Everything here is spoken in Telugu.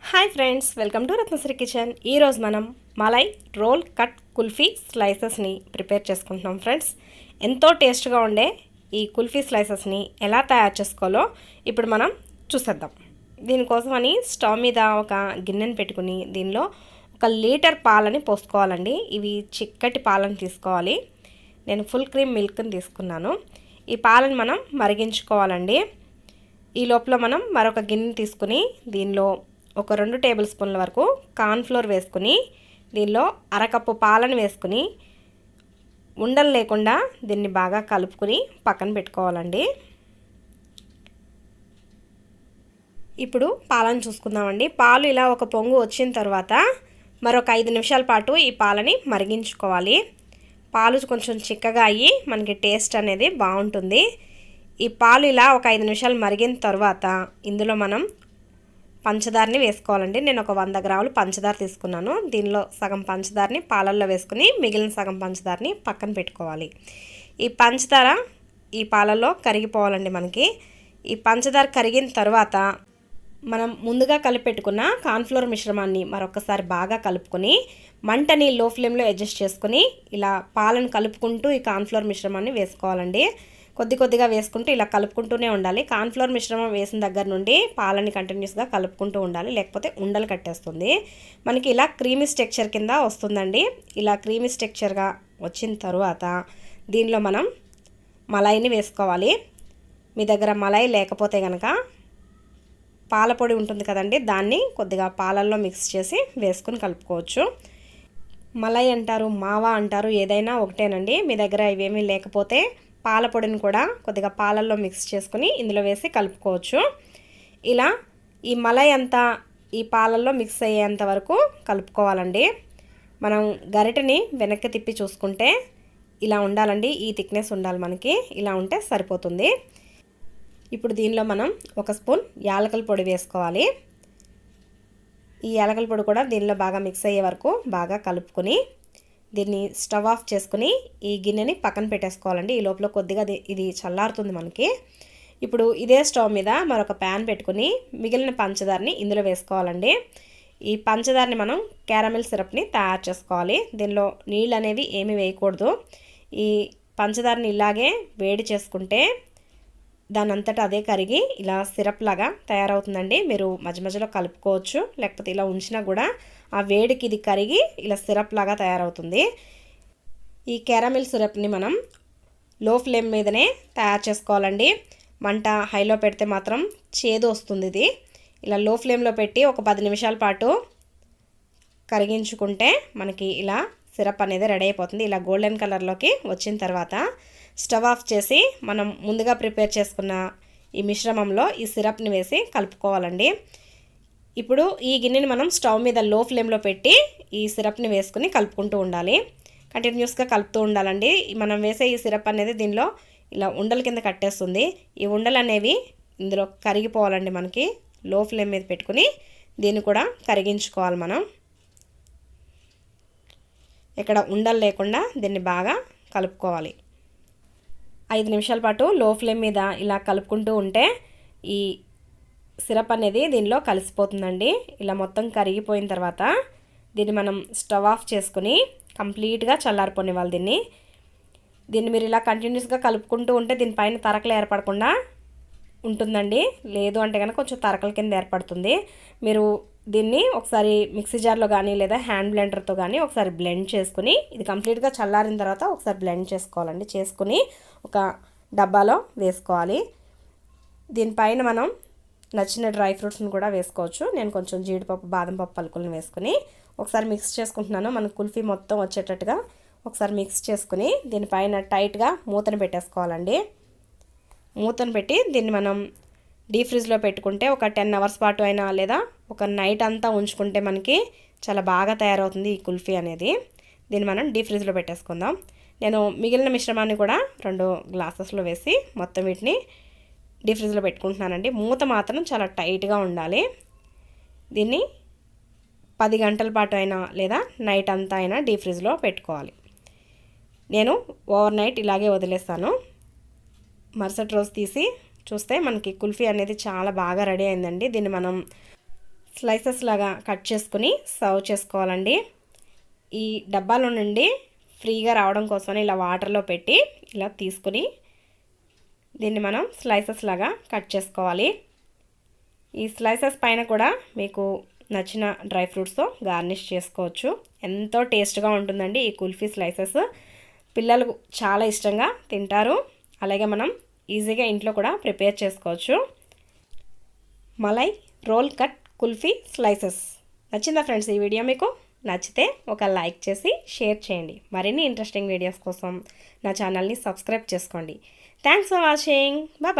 Hi friends, welcome to Ratnasri kitchen. ఈరోజు మనం మలై రోల్ కట్ కుల్ఫీ స్లైసెస్ని ప్రిపేర్ చేసుకుంటున్నాం ఫ్రెండ్స్. ఎంతో టేస్ట్గా ఉండే ఈ కుల్ఫీ స్లైసెస్ని ఎలా తయారు చేసుకోవాలో ఇప్పుడు మనం చూసేద్దాం. దీనికోసమని స్టవ్ మీద ఒక గిన్నెని పెట్టుకుని దీనిలో 1 లీటర్ పాలని పోసుకోవాలండి. ఇవి చిక్కటి పాలను తీసుకోవాలి. నేను ఫుల్ క్రీమ్ మిల్క్ని తీసుకున్నాను. ఈ పాలను మనం మరిగించుకోవాలండి. ఈ లోపల మనం మరొక గిన్నె తీసుకుని దీనిలో ఒక 2 టేబుల్ స్పూన్ల వరకు కార్న్ఫ్లోర్ వేసుకుని దీనిలో అరకప్పు పాలను వేసుకుని ఉండలు లేకుండా దీన్ని బాగా కలుపుకుని పక్కన పెట్టుకోవాలండి. ఇప్పుడు పాలను చూసుకుందామండి. పాలు ఇలా ఒక పొంగు వచ్చిన తర్వాత మరొక 5 నిమిషాల పాటు ఈ పాలని మరిగించుకోవాలి. పాలు కొంచెం చిక్కగా అయ్యి మనకి టేస్ట్ అనేది బాగుంటుంది. ఈ పాలు ఇలా ఒక 5 నిమిషాలు మరిగిన తర్వాత ఇందులో మనం పంచదారని వేసుకోవాలండి. నేను ఒక 100 గ్రాములు పంచదార తీసుకున్నాను. దీనిలో సగం పంచదారని పాలల్లో వేసుకుని మిగిలిన సగం పంచదారని పక్కన పెట్టుకోవాలి. ఈ పంచదార ఈ పాలల్లో కరిగిపోవాలండి. మనకి ఈ పంచదార కరిగిన తర్వాత మనం ముందుగా కలిపెట్టుకున్న కార్న్ఫ్లోర్ మిశ్రమాన్ని మరొకసారి బాగా కలుపుకొని మంటని లో ఫ్లేమ్లో అడ్జస్ట్ చేసుకుని ఇలా పాలను కలుపుకుంటూ ఈ కార్న్ఫ్లోర్ మిశ్రమాన్ని వేసుకోవాలండి. కొద్దిగా వేసుకుంటూ ఇలా కలుపుకుంటూనే ఉండాలి. కార్న్ఫ్లోర్ మిశ్రమం వేసిన దగ్గర నుండి పాలని కంటిన్యూస్గా కలుపుకుంటూ ఉండాలి, లేకపోతే ఉండలు కట్టేస్తుంది. మనకి ఇలా క్రీమీ స్ట్రక్చర్ కింద వస్తుందండి. ఇలా క్రీమీ స్ట్రక్చర్గా వచ్చిన తర్వాత దీనిలో మనం మలైని వేసుకోవాలి. మీ దగ్గర మలై లేకపోతే కనుక పాల పొడి ఉంటుంది కదండి, దాన్ని కొద్దిగా పాలల్లో మిక్స్ చేసి వేసుకుని కలుపుకోవచ్చు. మలై అంటారు, మావా అంటారు, ఏదైనా ఒకటేనండి. మీ దగ్గర ఇవేమీ లేకపోతే పాల పొడిని కూడా కొద్దిగా పాలల్లో మిక్స్ చేసుకుని ఇందులో వేసి కలుపుకోవచ్చు. ఇలా ఈ మలై అంతా ఈ పాలల్లో మిక్స్ అయ్యేంత వరకు కలుపుకోవాలండి. మనం గరిటెని వెనక్కి తిప్పి చూసుకుంటే ఇలా ఉండాలండి. ఈ థిక్నెస్ ఉండాలి మనకి. ఇలా ఉంటే సరిపోతుంది. ఇప్పుడు దీనిలో మనం 1 స్పూన్ యాలకుల పొడి వేసుకోవాలి. ఈ యాలకుల పొడి కూడా దీనిలో బాగా మిక్స్ అయ్యే వరకు బాగా కలుపుకొని దీన్ని స్టవ్ ఆఫ్ చేసుకుని ఈ గిన్నెని పక్కన పెట్టేసుకోవాలండి. ఈ లోపల కొద్దిగా ఇది చల్లారుతుంది మనకి. ఇప్పుడు ఇదే స్టవ్ మీద మరొక ప్యాన్ పెట్టుకుని మిగిలిన పంచదారని ఇందులో వేసుకోవాలండి. ఈ పంచదారని మనం క్యారమెల్ సిరప్ని తయారు చేసుకోవాలి. దీనిలో నీళ్ళు అనేవి ఏమీ వేయకూడదు. ఈ పంచదారని ఇలాగే వేడి చేసుకుంటే దాని అంతటా అదే కరిగి ఇలా సిరప్ లాగా తయారవుతుందండి. మీరు మధ్య మధ్యలో కలుపుకోవచ్చు, లేకపోతే ఇలా ఉంచినా కూడా ఆ వేడికి ఇది కరిగి ఇలా సిరప్ లాగా తయారవుతుంది. ఈ క్యారమెల్ సిరప్ని మనం లో ఫ్లేమ్ మీదనే తయారు చేసుకోవాలండి. మంట హైలో పెడితే మాత్రం చేదు వస్తుంది. ఇది ఇలా లో ఫ్లేమ్లో పెట్టి ఒక 10 నిమిషాల పాటు కరిగించుకుంటే మనకి ఇలా సిరప్ అనేది రెడీ అయిపోతుంది. ఇలా గోల్డెన్ కలర్లోకి వచ్చిన తర్వాత స్టవ్ ఆఫ్ చేసి మనం ముందుగా ప్రిపేర్ చేసుకున్న ఈ మిశ్రమంలో ఈ సిరప్ని వేసి కలుపుకోవాలండి. ఇప్పుడు ఈ గిన్నెని మనం స్టవ్ మీద లో ఫ్లేమ్లో పెట్టి ఈ సిరప్ని వేసుకుని కలుపుకుంటూ ఉండాలి. కంటిన్యూస్గా కలుపుతూ ఉండాలండి. మనం వేసే ఈ సిరప్ అనేది దీనిలో ఇలా ఉండల కింద కట్టేస్తుంది. ఈ ఉండలు అనేవి ఇందులో కరిగిపోవాలండి. మనకి లో ఫ్లేమ్ మీద పెట్టుకుని దీన్ని కూడా కరిగించుకోవాలి. మనం ఇక్కడ ఉండలు లేకుండా దీన్ని బాగా కలుపుకోవాలి. 5 నిమిషాల పాటు లో ఫ్లేమ్ మీద ఇలా కలుపుకుంటూ ఉంటే ఈ సిరప్ అనేది దీనిలో కలిసిపోతుందండి. ఇలా మొత్తం కరిగిపోయిన తర్వాత దీన్ని మనం స్టవ్ ఆఫ్ చేసుకుని కంప్లీట్గా చల్లారిపోనివ్వాలి. దీన్ని మీరు ఇలా కంటిన్యూస్గా కలుపుకుంటూ ఉంటే దీనిపైన తరకలు ఏర్పడకుండా ఉంటుందండి. లేదు అంటే కనుక కొంచెం తరకల కింద ఏర్పడుతుంది. మీరు దీన్ని ఒకసారి మిక్సీ జార్లో కానీ లేదా హ్యాండ్ బ్లెండర్తో కానీ ఒకసారి బ్లెండ్ చేసుకుని ఇది కంప్లీట్గా చల్లారిన తర్వాత ఒకసారి బ్లెండ్ చేసుకోవాలండి. చేసుకుని ఒక డబ్బాలో వేసుకోవాలి. దీనిపైన మనం నచ్చిన డ్రై ఫ్రూట్స్ని కూడా వేసుకోవచ్చు. నేను కొంచెం జీడిపప్పు, బాదం పప్పు పలుకులను వేసుకుని ఒకసారి మిక్స్ చేసుకుంటున్నాను. మన కుల్ఫీ మొత్తం వచ్చేటట్టుగా ఒకసారి మిక్స్ చేసుకుని దీనిపైన టైట్గా మూతను పెట్టేసుకోవాలండి. మూతను పెట్టి దీన్ని మనం డీప్ ఫ్రిడ్జ్లో పెట్టుకుంటే ఒక 10 అవర్స్ పాటు అయినా లేదా ఒక నైట్ అంతా ఉంచుకుంటే మనకి చాలా బాగా తయారవుతుంది ఈ కుల్ఫీ అనేది. దీన్ని మనం డీప్ ఫ్రిడ్జ్లో పెట్టేసుకుందాం. నేను మిగిలిన మిశ్రమాన్ని కూడా 2 గ్లాసెస్లో వేసి మొత్తం వీటిని డీప్ ఫ్రిడ్జ్లో పెట్టుకుంటున్నానండి. మూత మాత్రం చాలా టైట్గా ఉండాలి. దీన్ని 10 గంటల పాటు అయినా లేదా నైట్ అంతా అయినా డీప్ ఫ్రిడ్జ్లో పెట్టుకోవాలి. నేను ఓవర్ నైట్ ఇలాగే వదిలేస్తాను. మరుసటి రోజు తీసి చూస్తే మనకి కుల్ఫీ అనేది చాలా బాగా రెడీ అయిందండి. దీన్ని మనం స్లైసెస్ లాగా కట్ చేసుకుని సర్వ్ చేసుకోవాలండి. ఈ డబ్బాలో నుండి ఫ్రీగా రావడం కోసమని ఇలా వాటర్లో పెట్టి ఇలా తీసుకుని దీన్ని మనం స్లైసెస్ లాగా కట్ చేసుకోవాలి. ఈ స్లైసెస్ పైన కూడా మీకు నచ్చిన డ్రై ఫ్రూట్స్తో గార్నిష్ చేసుకోవచ్చు. ఎంతో టేస్ట్గా ఉంటుందండి ఈ కుల్ఫీ స్లైసెస్. పిల్లలు చాలా ఇష్టంగా తింటారు. అలాగే మనం ఈజీగా ఇంట్లో కూడా ప్రిపేర్ చేసుకోవచ్చు. Malai roll cut kulfi slices నచ్చిందా ఫ్రెండ్స్? ఈ వీడియో మీకు నచ్చితే ఒక లైక్ చేసి షేర్ చేయండి. మరిన్ని ఇంట్రెస్టింగ్ వీడియోస్ కోసం నా ఛానల్ని సబ్స్క్రైబ్ చేసుకోండి. Thanks for watching. బాయ్.